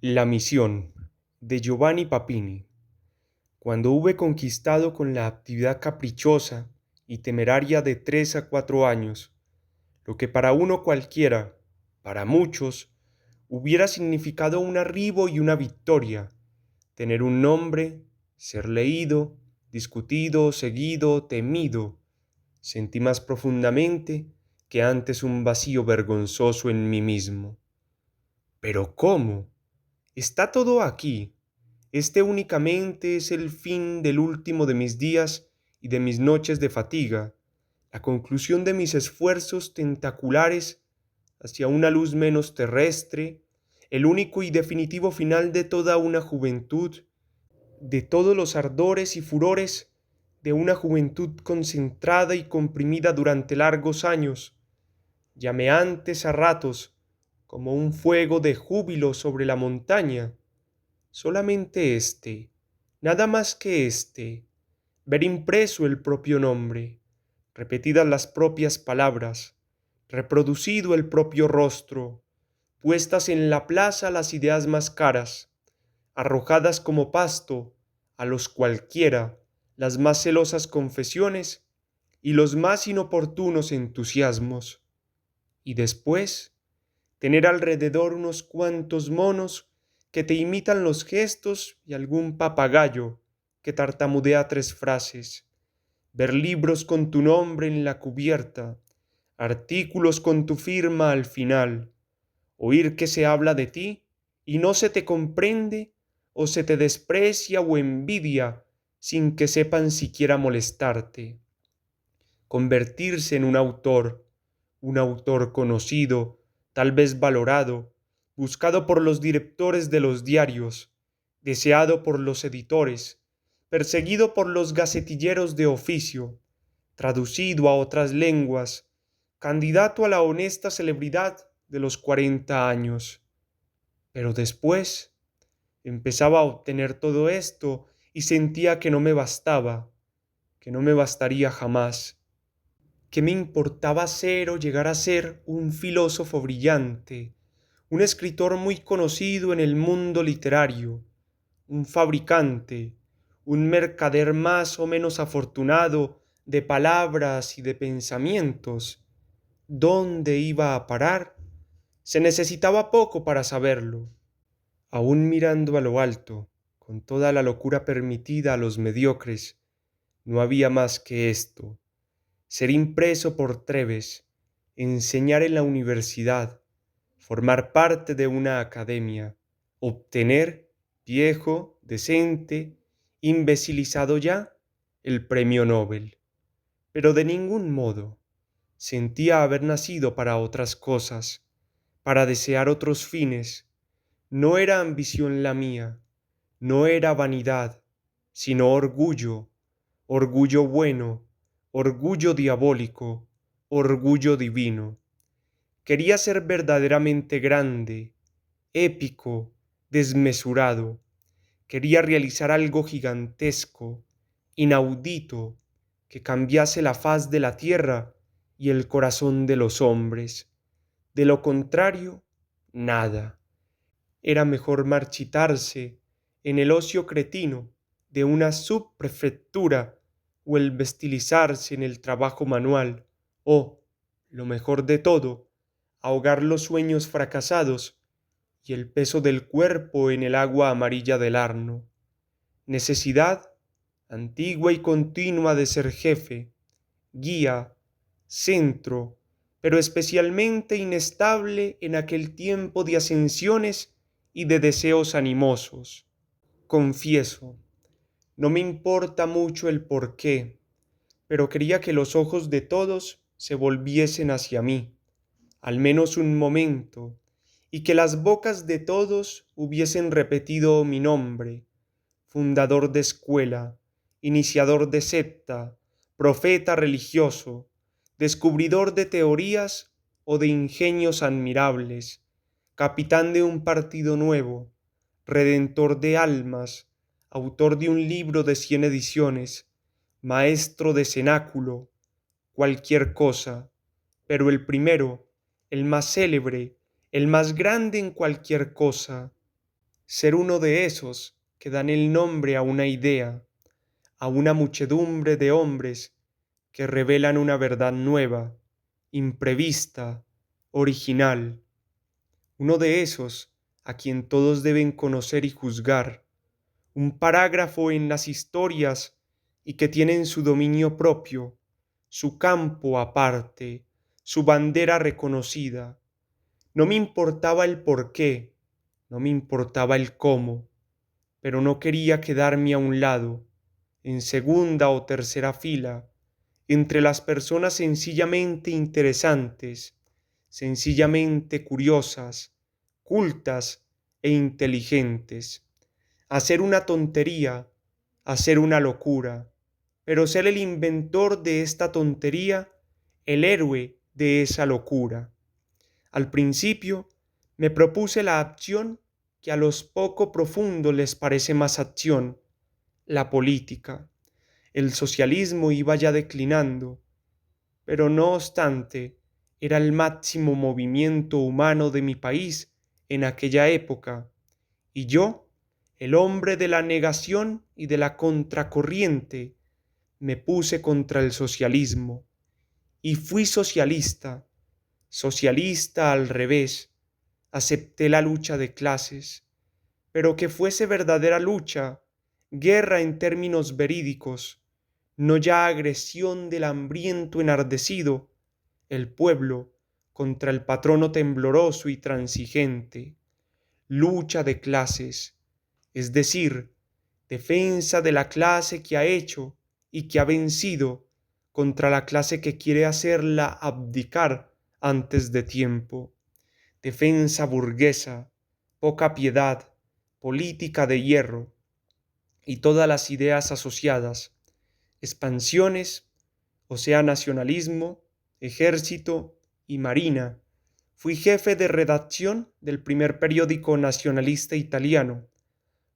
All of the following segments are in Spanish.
La misión de Giovanni Papini. Cuando hube conquistado con la actividad caprichosa y temeraria de 3 a 4 años, lo que para uno cualquiera, para muchos, hubiera significado un arribo y una victoria, tener un nombre, ser leído, discutido, seguido, temido, sentí más profundamente que antes un vacío vergonzoso en mí mismo. ¿Pero cómo? Está todo aquí. Este únicamente es el fin del último de mis días y de mis noches de fatiga, la conclusión de mis esfuerzos tentaculares hacia una luz menos terrestre, el único y definitivo final de toda una juventud, de todos los ardores y furores de una juventud concentrada y comprimida durante largos años, llameantes a ratos, como un fuego de júbilo sobre la montaña. Solamente nada más que ver impreso el propio nombre, repetidas las propias palabras, reproducido el propio rostro, puestas en la plaza las ideas más caras, arrojadas como pasto a los cualquiera las más celosas confesiones y los más inoportunos entusiasmos, y después tener alrededor unos cuantos monos que te imitan los gestos y algún papagayo que tartamudea 3 frases, ver libros con tu nombre en la cubierta, artículos con tu firma al final, oír que se habla de ti y no se te comprende o se te desprecia o envidia sin que sepan siquiera molestarte, convertirse en un autor conocido, tal vez valorado, buscado por los directores de los diarios, deseado por los editores, perseguido por los gacetilleros de oficio, traducido a otras lenguas, candidato a la honesta celebridad de los 40 años. Pero después empezaba a obtener todo esto y sentía que no me bastaba, que no me bastaría jamás. ¿Qué me importaba ser o llegar a ser un filósofo brillante, un escritor muy conocido en el mundo literario, un fabricante, un mercader más o menos afortunado de palabras y de pensamientos? ¿Dónde iba a parar? Se necesitaba poco para saberlo. Aún mirando a lo alto, con toda la locura permitida a los mediocres, no había más que ser impreso por Treves, enseñar en la universidad, formar parte de una academia, obtener, viejo, decente, imbecilizado ya, el premio Nobel. Pero de ningún modo sentía haber nacido para otras cosas, para desear otros fines. No era ambición la mía, no era vanidad, sino orgullo, orgullo bueno, orgullo diabólico, orgullo divino. Quería ser verdaderamente grande, épico, desmesurado. Quería realizar algo gigantesco, inaudito, que cambiase la faz de la tierra y el corazón de los hombres. De lo contrario, nada. Era mejor marchitarse en el ocio cretino de una subprefectura o el vestilizarse en el trabajo manual o, lo mejor de todo, ahogar los sueños fracasados y el peso del cuerpo en el agua amarilla del Arno. Necesidad antigua y continua de ser jefe, guía, centro, pero especialmente inestable en aquel tiempo de ascensiones y de deseos animosos. Confieso, no me importa mucho el por qué, pero quería que los ojos de todos se volviesen hacia mí, al menos un momento, y que las bocas de todos hubiesen repetido mi nombre, fundador de escuela, iniciador de secta, profeta religioso, descubridor de teorías o de ingenios admirables, capitán de un partido nuevo, redentor de almas, autor de un libro de 100 ediciones, maestro de cenáculo, cualquier cosa, pero el primero, el más célebre, el más grande en cualquier cosa. ser uno de esos que dan el nombre a una idea, a una muchedumbre de hombres que revelan una verdad nueva, imprevista, original, uno de esos a quien todos deben conocer y juzgar, un parágrafo en las historias y que tienen su dominio propio, su campo aparte, su bandera reconocida. No me importaba el por qué, no me importaba el cómo, pero no quería quedarme a un lado, en segunda o tercera fila, entre las personas sencillamente interesantes, sencillamente curiosas, cultas e inteligentes. Hacer una tontería, hacer una locura, pero ser el inventor de esta tontería, el héroe de esa locura. Al principio me propuse la acción que a los poco profundos les parece más acción, la política. El socialismo iba ya declinando, pero no obstante, era el máximo movimiento humano de mi país en aquella época, y yo, el hombre de la negación y de la contracorriente, me puse contra el socialismo, y fui socialista, socialista al revés, acepté la lucha de clases, pero que fuese verdadera lucha, guerra en términos verídicos, no ya agresión del hambriento enardecido, el pueblo contra el patrono tembloroso y transigente, lucha de clases, es decir, defensa de la clase que ha hecho y que ha vencido contra la clase que quiere hacerla abdicar antes de tiempo, defensa burguesa, poca piedad, política de hierro y todas las ideas asociadas, expansiones, o sea, nacionalismo, ejército y marina. Fui jefe de redacción del primer periódico nacionalista italiano.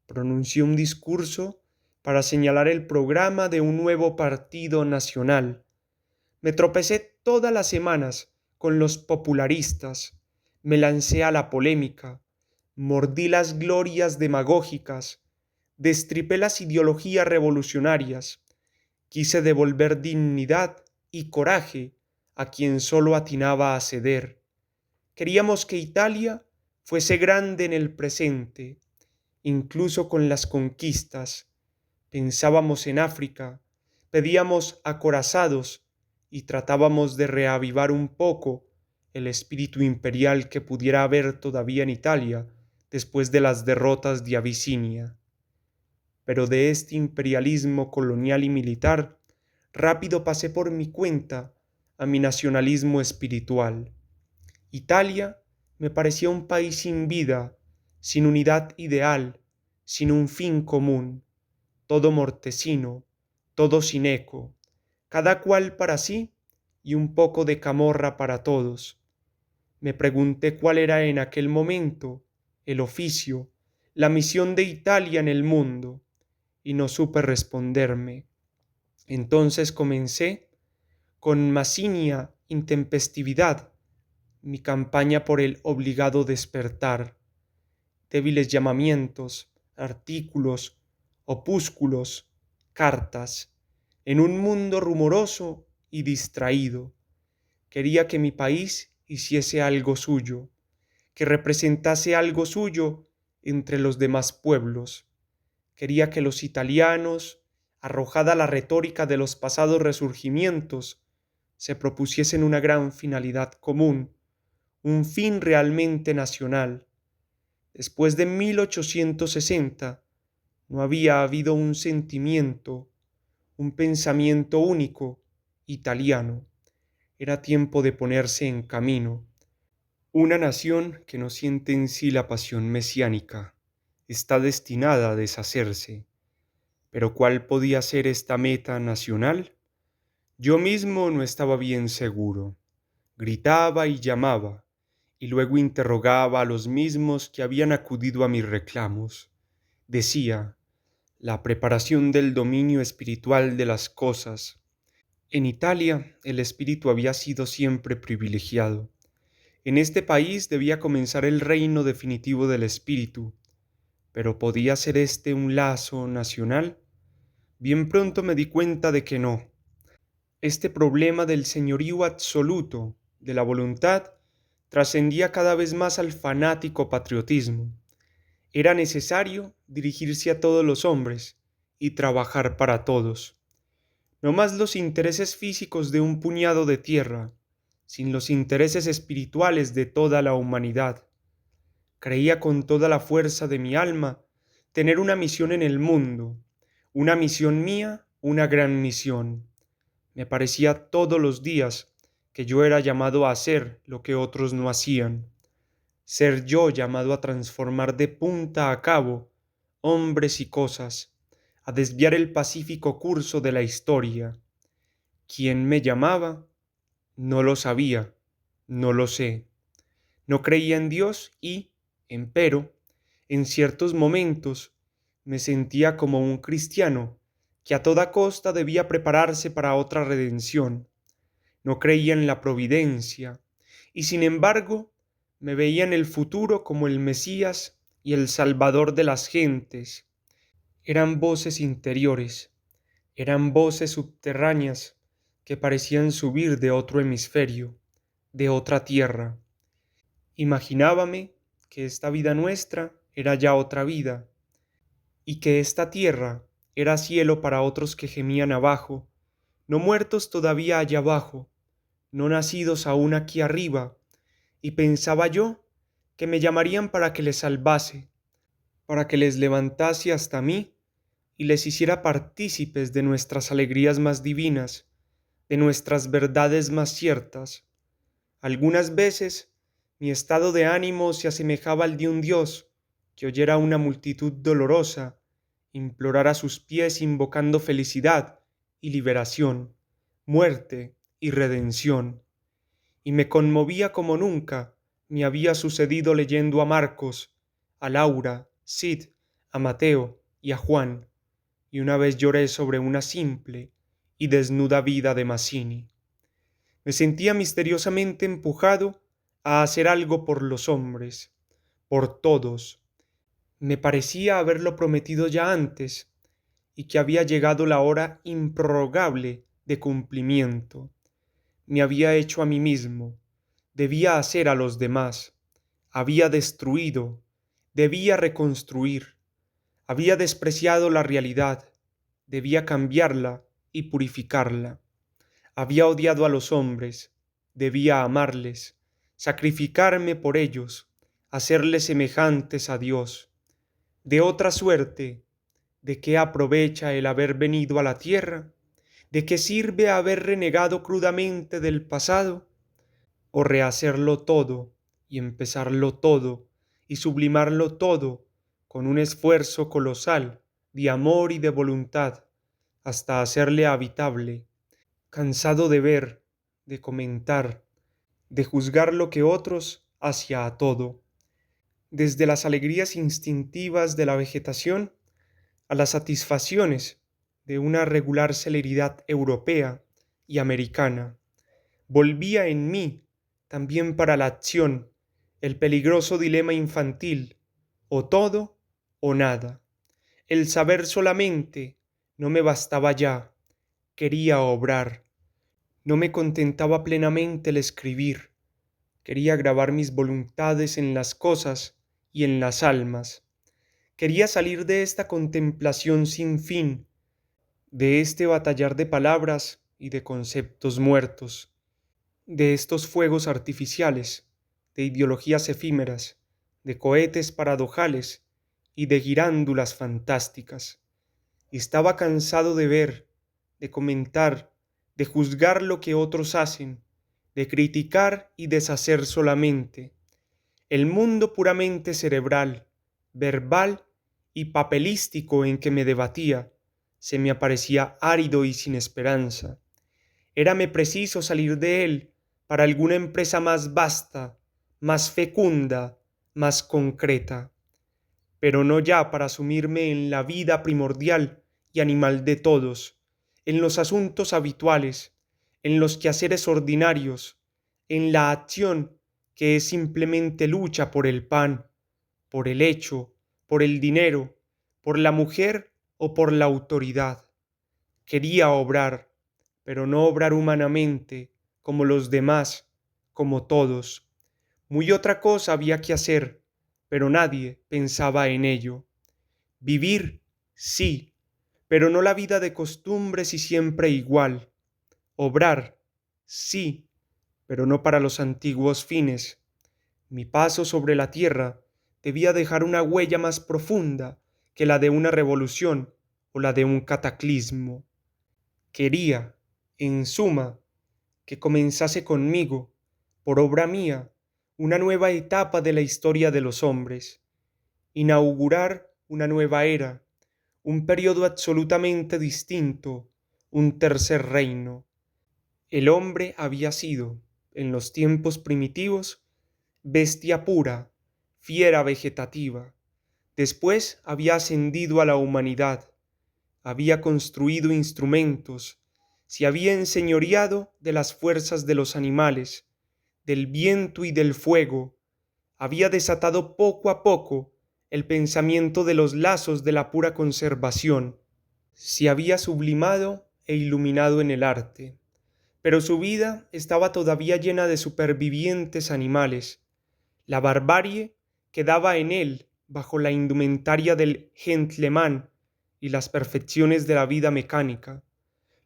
Pronuncié un discurso para señalar el programa de un nuevo partido nacional. Me tropecé todas las semanas con los popularistas, me lancé a la polémica, mordí las glorias demagógicas, destripé las ideologías revolucionarias, quise devolver dignidad y coraje a quien solo atinaba a ceder. Queríamos que Italia fuese grande en el presente, incluso con las conquistas. Pensábamos en África, pedíamos acorazados y tratábamos de reavivar un poco el espíritu imperial que pudiera haber todavía en Italia después de las derrotas de Abisinia. Pero de este imperialismo colonial y militar, rápido pasé por mi cuenta a mi nacionalismo espiritual. Italia me parecía un país sin vida, sin unidad ideal, sin un fin común, todo mortecino, todo sin eco, cada cual para sí y un poco de camorra para todos. Me pregunté cuál era en aquel momento el oficio, la misión de Italia en el mundo, y no supe responderme. Entonces comencé, con masinia intempestividad, mi campaña por el obligado despertar, débiles llamamientos, artículos, opúsculos, cartas, en un mundo rumoroso y distraído. Quería que mi país hiciese algo suyo, que representase algo suyo entre los demás pueblos. Quería que los italianos, arrojada la retórica de los pasados resurgimientos, se propusiesen una gran finalidad común, un fin realmente nacional. Después de 1860 no había habido un sentimiento, un pensamiento único, italiano. Era tiempo de ponerse en camino. Una nación que no siente en sí la pasión mesiánica está destinada a deshacerse. Pero ¿cuál podía ser esta meta nacional? Yo mismo no estaba bien seguro. Gritaba y llamaba, y luego interrogaba a los mismos que habían acudido a mis reclamos. Decía, la preparación del dominio espiritual de las cosas. En Italia el espíritu había sido siempre privilegiado. En este país debía comenzar el reino definitivo del espíritu, Pero ¿podía ser este un lazo nacional? Bien pronto me di cuenta de que no. Este problema del señorío absoluto de la voluntad trascendía cada vez más al fanático patriotismo. Era necesario dirigirse a todos los hombres y trabajar para todos. No más los intereses físicos de un puñado de tierra, sin los intereses espirituales de toda la humanidad. Creía con toda la fuerza de mi alma tener una misión en el mundo, una misión mía, una gran misión. Me parecía todos los días que yo era llamado a hacer lo que otros no hacían, ser yo llamado a transformar de punta a cabo hombres y cosas, a desviar el pacífico curso de la historia. ¿Quién me llamaba? No lo sabía, no lo sé. No creía en Dios y, empero, en ciertos momentos me sentía como un cristiano que a toda costa debía prepararse para otra redención. No creía en la providencia y sin embargo me veía en el futuro como el Mesías y el Salvador de las gentes. Eran voces interiores, eran voces subterráneas que parecían subir de otro hemisferio, de otra tierra. Imaginábame que esta vida nuestra era ya otra vida, y que esta tierra era cielo para otros que gemían abajo, no muertos todavía allá abajo, no nacidos aún aquí arriba, y pensaba yo que me llamarían para que les salvase, para que les levantase hasta mí y les hiciera partícipes de nuestras alegrías más divinas, de nuestras verdades más ciertas. Algunas veces mi estado de ánimo se asemejaba al de un Dios que oyera a una multitud dolorosa implorar a sus pies invocando felicidad y liberación, muerte y redención, y me conmovía como nunca me había sucedido leyendo a Marcos, a Laura, Sid, a Mateo y a Juan, y una vez lloré sobre una simple y desnuda vida de Mazzini. Me sentía misteriosamente empujado a hacer algo por los hombres, por todos. Me parecía haberlo prometido ya antes y que había llegado la hora improrrogable de cumplimiento. Me había hecho a mí mismo, debía hacer a los demás, había destruido, debía reconstruir, había despreciado la realidad, debía cambiarla y purificarla. Había odiado a los hombres, debía amarles, sacrificarme por ellos, hacerles semejantes a Dios. De otra suerte, ¿de qué aprovecha el haber venido a la tierra? ¿De qué sirve haber renegado crudamente del pasado? ¿O rehacerlo todo y empezarlo todo y sublimarlo todo con un esfuerzo colosal de amor y de voluntad hasta hacerle habitable, cansado de ver, de comentar, de juzgar lo que otros hacia a todo, desde las alegrías instintivas de la vegetación a las satisfacciones de una regular celeridad europea y americana? Volvía en mí también para la acción el peligroso dilema infantil, o todo o nada. El saber solamente no me bastaba ya, quería obrar. No me contentaba plenamente el escribir, quería grabar mis voluntades en las cosas y en las almas. Quería salir de esta contemplación sin fin, de este batallar de palabras y de conceptos muertos, de estos fuegos artificiales, de ideologías efímeras, de cohetes paradojales y de girándulas fantásticas. Y estaba cansado de ver, de comentar, de juzgar lo que otros hacen, de criticar y deshacer solamente. El mundo puramente cerebral, verbal y papelístico en que me debatía se me aparecía árido y sin esperanza. Érame preciso salir de él para alguna empresa más vasta, más fecunda, más concreta, pero no ya para sumirme en la vida primordial y animal de todos, en los asuntos habituales, en los quehaceres ordinarios, en la acción que es simplemente lucha por el pan, por el hecho, por el dinero, por la mujer o por la autoridad. Quería obrar, pero no obrar humanamente, como los demás, como todos. Muy otra cosa había que hacer, pero nadie pensaba en ello. Vivir, sí, pero no la vida de costumbres y siempre igual. Obrar, sí, pero no para los antiguos fines. Mi paso sobre la tierra debía dejar una huella más profunda que la de una revolución o la de un cataclismo. Quería, en suma, que comenzase conmigo, por obra mía, una nueva etapa de la historia de los hombres, inaugurar una nueva era, un periodo absolutamente distinto, un tercer reino. El hombre había sido, en los tiempos primitivos, bestia pura, fiera vegetativa. Después había ascendido a la humanidad, había construido instrumentos, se había enseñoreado de las fuerzas de los animales, del viento y del fuego, había desatado poco a poco el pensamiento de los lazos de la pura conservación, se había sublimado e iluminado en el arte, pero su vida estaba todavía llena de supervivientes animales. La barbarie quedaba en él bajo la indumentaria del gentleman y las perfecciones de la vida mecánica.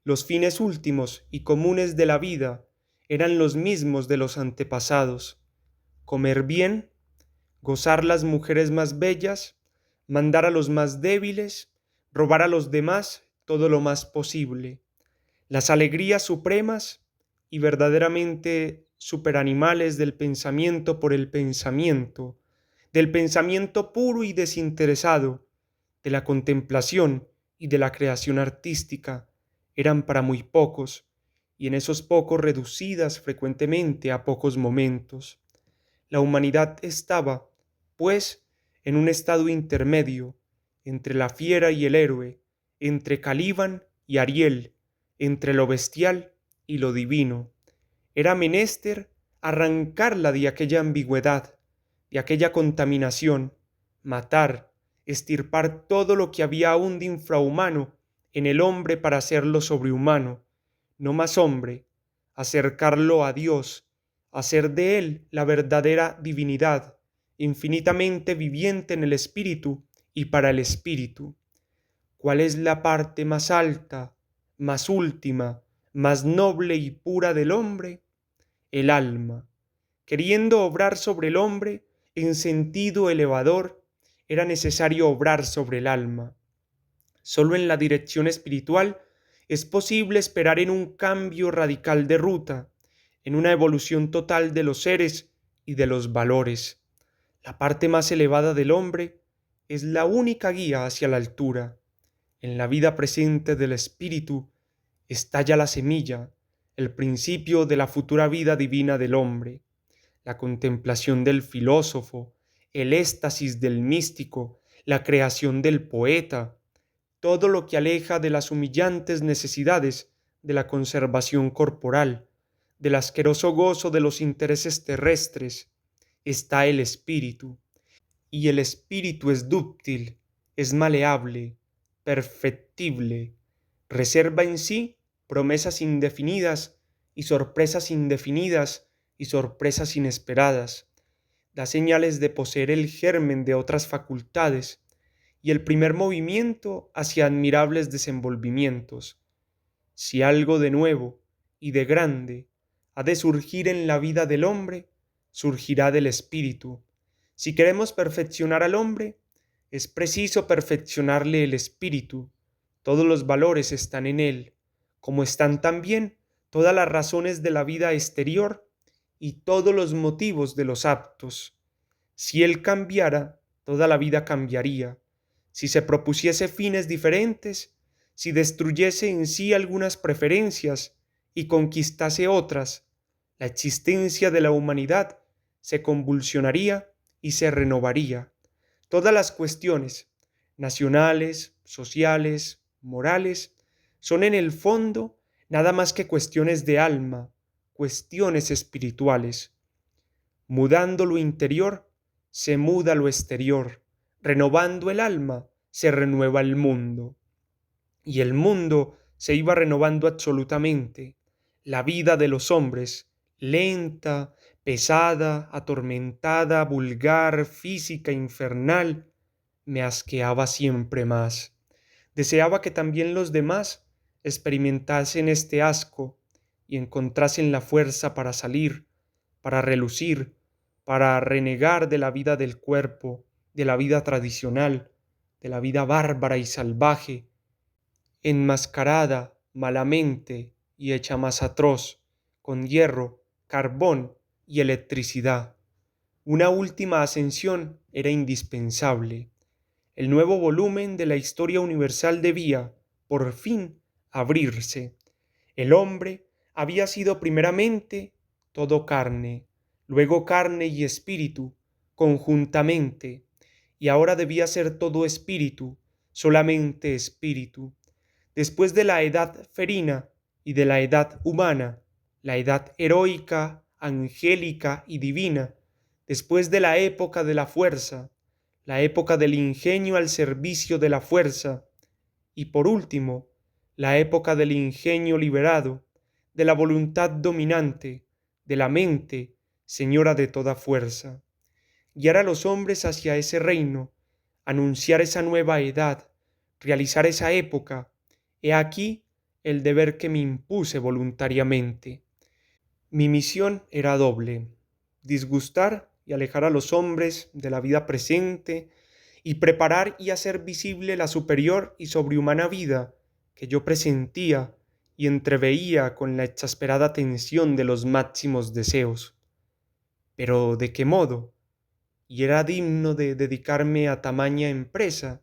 Los fines últimos y comunes de la vida eran los mismos de los antepasados: comer bien, gozar las mujeres más bellas, mandar a los más débiles, robar a los demás todo lo más posible. Las alegrías supremas y verdaderamente superanimales del pensamiento por el pensamiento, del pensamiento puro y desinteresado, de la contemplación y de la creación artística, eran para muy pocos, y en esos pocos reducidas frecuentemente a pocos momentos. La humanidad estaba, pues, en un estado intermedio, entre la fiera y el héroe, entre Calíban y Ariel, entre lo bestial y lo divino. Era menester arrancarla de aquella ambigüedad, de aquella contaminación, matar, extirpar todo lo que había aún de infrahumano en el hombre para hacerlo sobrehumano, no más hombre, acercarlo a Dios, hacer de él la verdadera divinidad, infinitamente viviente en el espíritu y para el espíritu. ¿Cuál es la parte más alta, más última, más noble y pura del hombre? El alma. Queriendo obrar sobre el hombre en sentido elevador, era necesario obrar sobre el alma. Solo en la dirección espiritual es posible esperar en un cambio radical de ruta, en una evolución total de los seres y de los valores. La parte más elevada del hombre es la única guía hacia la altura. En la vida presente del espíritu está ya la semilla, el principio de la futura vida divina del hombre. La contemplación del filósofo, el éxtasis del místico, la creación del poeta, todo lo que aleja de las humillantes necesidades de la conservación corporal, del asqueroso gozo de los intereses terrestres, está el espíritu. Y el espíritu es dúctil, es maleable, perfectible, reserva en sí promesas indefinidas y sorpresas indefinidas y sorpresas inesperadas, da señales de poseer el germen de otras facultades y el primer movimiento hacia admirables desenvolvimientos. Si algo de nuevo y de grande ha de surgir en la vida del hombre, surgirá del espíritu. Si queremos perfeccionar al hombre, es preciso perfeccionarle el espíritu. Todos los valores están en él, como están también todas las razones de la vida exterior y todos los motivos de los actos. Si él cambiara, toda la vida cambiaría. Si se propusiese fines diferentes, si destruyese en sí algunas preferencias y conquistase otras, la existencia de la humanidad se convulsionaría y se renovaría. Todas las cuestiones, nacionales, sociales, morales, son en el fondo nada más que cuestiones de alma, cuestiones espirituales. Mudando lo interior, se muda lo exterior, Renovando el alma, se renueva el mundo. Y el mundo se iba renovando absolutamente. La vida de los hombres, lenta, pesada, atormentada, vulgar, física, infernal, me asqueaba siempre más. Deseaba que también los demás experimentasen este asco y encontrasen la fuerza para salir, para relucir, para renegar de la vida del cuerpo, de la vida tradicional, de la vida bárbara y salvaje, enmascarada malamente y hecha más atroz, con hierro, carbón y electricidad. Una última ascensión era indispensable. El nuevo volumen de la historia universal debía, por fin, abrirse. El hombre había sido primeramente todo carne, luego carne y espíritu, conjuntamente, y ahora debía ser todo espíritu, solamente espíritu. Después de la edad ferina y de la edad humana, la edad heroica, angélica y divina, después de la época de la fuerza, la época del ingenio al servicio de la fuerza, y por último, la época del ingenio liberado, de la voluntad dominante, de la mente, señora de toda fuerza. Guiar a los hombres hacia ese reino, anunciar esa nueva edad, realizar esa época, he aquí el deber que me impuse voluntariamente. Mi misión era doble: disgustar y alejar a los hombres de la vida presente y preparar y hacer visible la superior y sobrehumana vida que yo presentía y entreveía con la exasperada tensión de los máximos deseos. Pero ¿de qué modo? ¿Y era digno de dedicarme a tamaña empresa?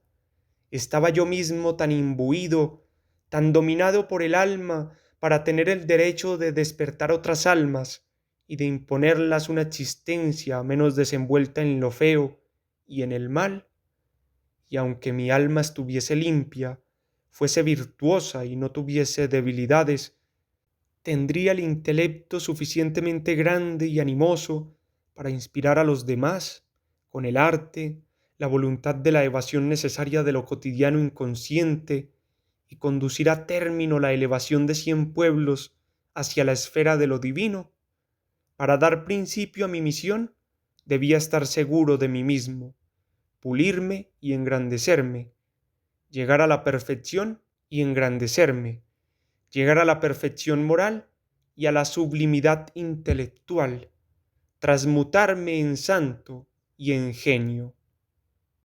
¿Estaba yo mismo tan imbuido, tan dominado por el alma para tener el derecho de despertar otras almas y de imponerlas una existencia menos desenvuelta en lo feo y en el mal? Y aunque mi alma estuviese limpia, fuese virtuosa y no tuviese debilidades, tendría el intelecto suficientemente grande y animoso para inspirar a los demás con el arte, la voluntad de la evasión necesaria de lo cotidiano inconsciente y conducir a término la elevación de 100 pueblos hacia la esfera de lo divino. Para dar principio a mi misión, debía estar seguro de mí mismo, pulirme y engrandecerme, llegar a la perfección y engrandecerme, llegar a la perfección moral y a la sublimidad intelectual, transmutarme en santo y en genio.